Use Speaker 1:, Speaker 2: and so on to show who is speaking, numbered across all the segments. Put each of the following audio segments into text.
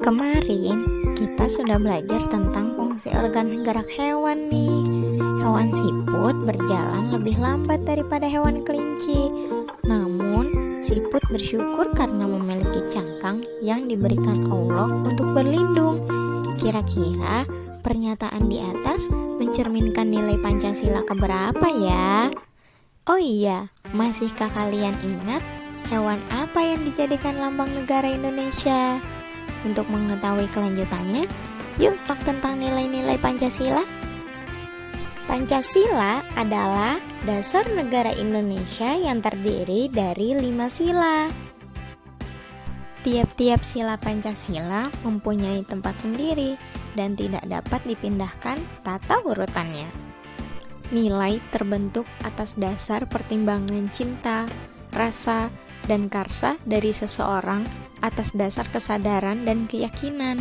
Speaker 1: Kemarin kita sudah belajar tentang fungsi organ gerak hewan nih. Hewan siput berjalan lebih lambat daripada hewan kelinci. Namun, siput bersyukur karena memiliki cangkang yang diberikan Allah untuk berlindung. Kira-kira pernyataan di atas mencerminkan nilai Pancasila keberapa ya? Oh iya, masihkah kalian ingat hewan apa yang dijadikan lambang negara Indonesia? Untuk mengetahui kelanjutannya, yuk talk tentang nilai-nilai Pancasila. Pancasila adalah dasar negara Indonesia yang terdiri dari 5 sila. Tiap-tiap sila Pancasila mempunyai tempat sendiri dan tidak dapat dipindahkan tata urutannya. Nilai terbentuk atas dasar pertimbangan cinta, rasa, dan karsa dari seseorang atas dasar kesadaran dan keyakinan.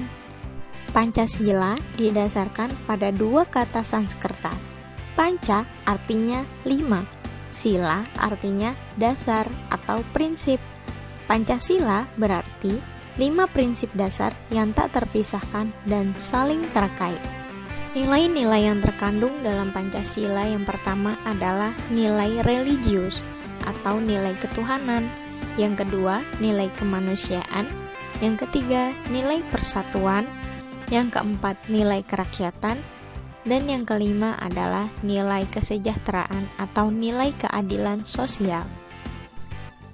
Speaker 1: Pancasila didasarkan pada 2 kata Sanskerta. Panca artinya 5, sila artinya dasar atau prinsip. Pancasila berarti 5 prinsip dasar yang tak terpisahkan dan saling terkait. Nilai-nilai yang terkandung dalam Pancasila yang pertama adalah nilai religius atau nilai ketuhanan. Yang kedua, nilai kemanusiaan. Yang ketiga, nilai persatuan. Yang keempat, nilai kerakyatan. Dan yang kelima adalah nilai kesejahteraan atau nilai keadilan sosial.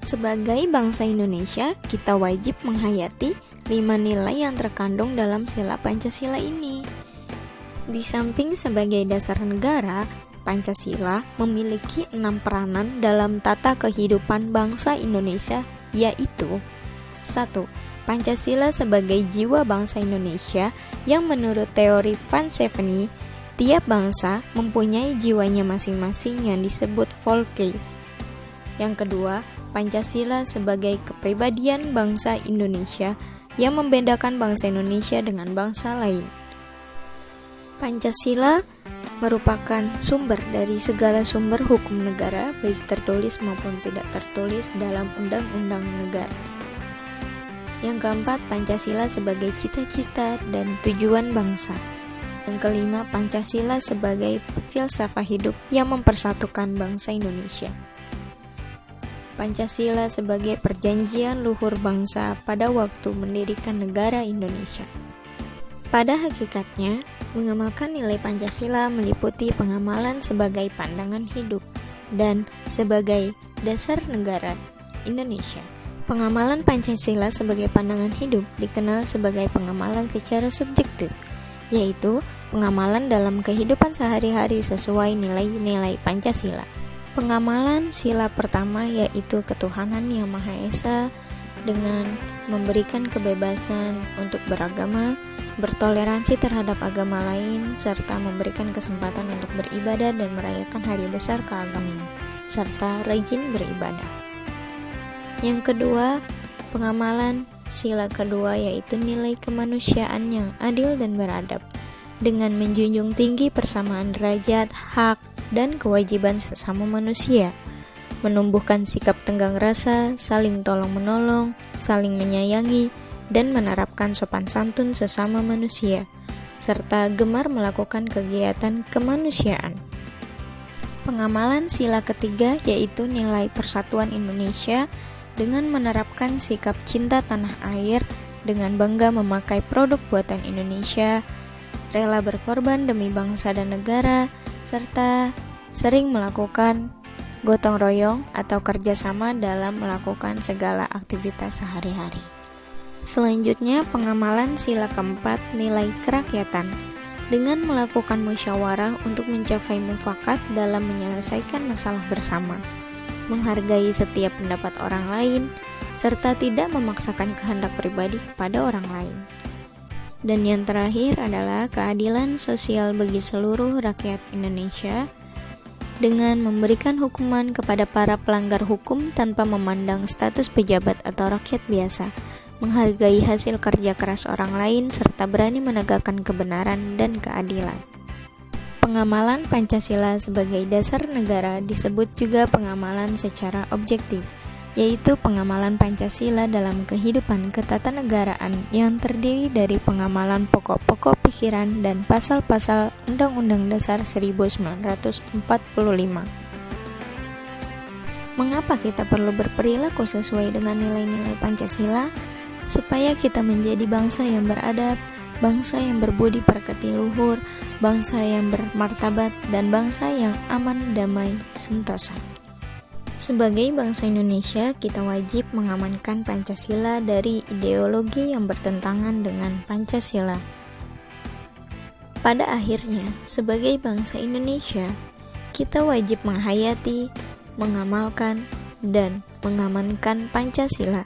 Speaker 1: Sebagai bangsa Indonesia, kita wajib menghayati 5 nilai yang terkandung dalam sila Pancasila ini. Di samping sebagai dasar negara, Pancasila memiliki 6 peranan dalam tata kehidupan bangsa Indonesia, yaitu 1. Pancasila sebagai jiwa bangsa Indonesia yang menurut teori Van Scheveningen, tiap bangsa mempunyai jiwanya masing-masing yang disebut Volksgeist. Yang kedua, Pancasila sebagai kepribadian bangsa Indonesia yang membedakan bangsa Indonesia dengan bangsa lain. Pancasila merupakan sumber dari segala sumber hukum negara, baik tertulis maupun tidak tertulis dalam undang-undang negara. Yang keempat, Pancasila sebagai cita-cita dan tujuan bangsa. Yang kelima, Pancasila sebagai filsafat hidup yang mempersatukan bangsa Indonesia. Pancasila sebagai perjanjian luhur bangsa pada waktu mendirikan negara Indonesia. Pada hakikatnya, mengamalkan nilai Pancasila meliputi pengamalan sebagai pandangan hidup dan sebagai dasar negara Indonesia. Pengamalan Pancasila sebagai pandangan hidup dikenal sebagai pengamalan secara subjektif, yaitu pengamalan dalam kehidupan sehari-hari sesuai nilai-nilai Pancasila. Pengamalan sila pertama yaitu ketuhanan yang Maha Esa dengan memberikan kebebasan untuk beragama, bertoleransi terhadap agama lain, serta memberikan kesempatan untuk beribadah dan merayakan hari besar keagamaan, serta rajin beribadah. Yang kedua, pengamalan sila kedua yaitu nilai kemanusiaan yang adil dan beradab, dengan menjunjung tinggi persamaan derajat, hak, dan kewajiban sesama manusia, menumbuhkan sikap tenggang rasa, saling tolong-menolong, saling menyayangi, dan menerapkan sopan santun sesama manusia, serta gemar melakukan kegiatan kemanusiaan. Pengamalan sila ketiga yaitu nilai persatuan Indonesia dengan menerapkan sikap cinta tanah air dengan bangga memakai produk buatan Indonesia, rela berkorban demi bangsa dan negara, serta sering melakukan gotong royong atau kerjasama dalam melakukan segala aktivitas sehari-hari. Selanjutnya, pengamalan sila keempat nilai kerakyatan dengan melakukan musyawarah untuk mencapai mufakat dalam menyelesaikan masalah bersama, menghargai setiap pendapat orang lain, serta tidak memaksakan kehendak pribadi kepada orang lain. Dan yang terakhir adalah keadilan sosial bagi seluruh rakyat Indonesia dengan memberikan hukuman kepada para pelanggar hukum tanpa memandang status pejabat atau rakyat biasa, menghargai hasil kerja keras orang lain, serta berani menegakkan kebenaran dan keadilan. Pengamalan Pancasila sebagai dasar negara disebut juga pengamalan secara objektif, yaitu pengamalan Pancasila dalam kehidupan ketatanegaraan yang terdiri dari pengamalan pokok-pokok pikiran dan pasal-pasal Undang-Undang Dasar 1945. Mengapa kita perlu berperilaku sesuai dengan nilai-nilai Pancasila? Supaya kita menjadi bangsa yang beradab, bangsa yang berbudi pekerti luhur, bangsa yang bermartabat, dan bangsa yang aman, damai, sentosa. Sebagai bangsa Indonesia, kita wajib mengamankan Pancasila dari ideologi yang bertentangan dengan Pancasila. Pada akhirnya, sebagai bangsa Indonesia, kita wajib menghayati, mengamalkan, dan mengamankan Pancasila,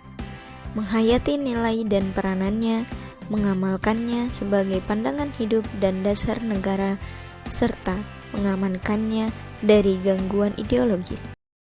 Speaker 1: menghayati nilai dan peranannya, mengamalkannya sebagai pandangan hidup dan dasar negara, serta mengamankannya dari gangguan ideologis.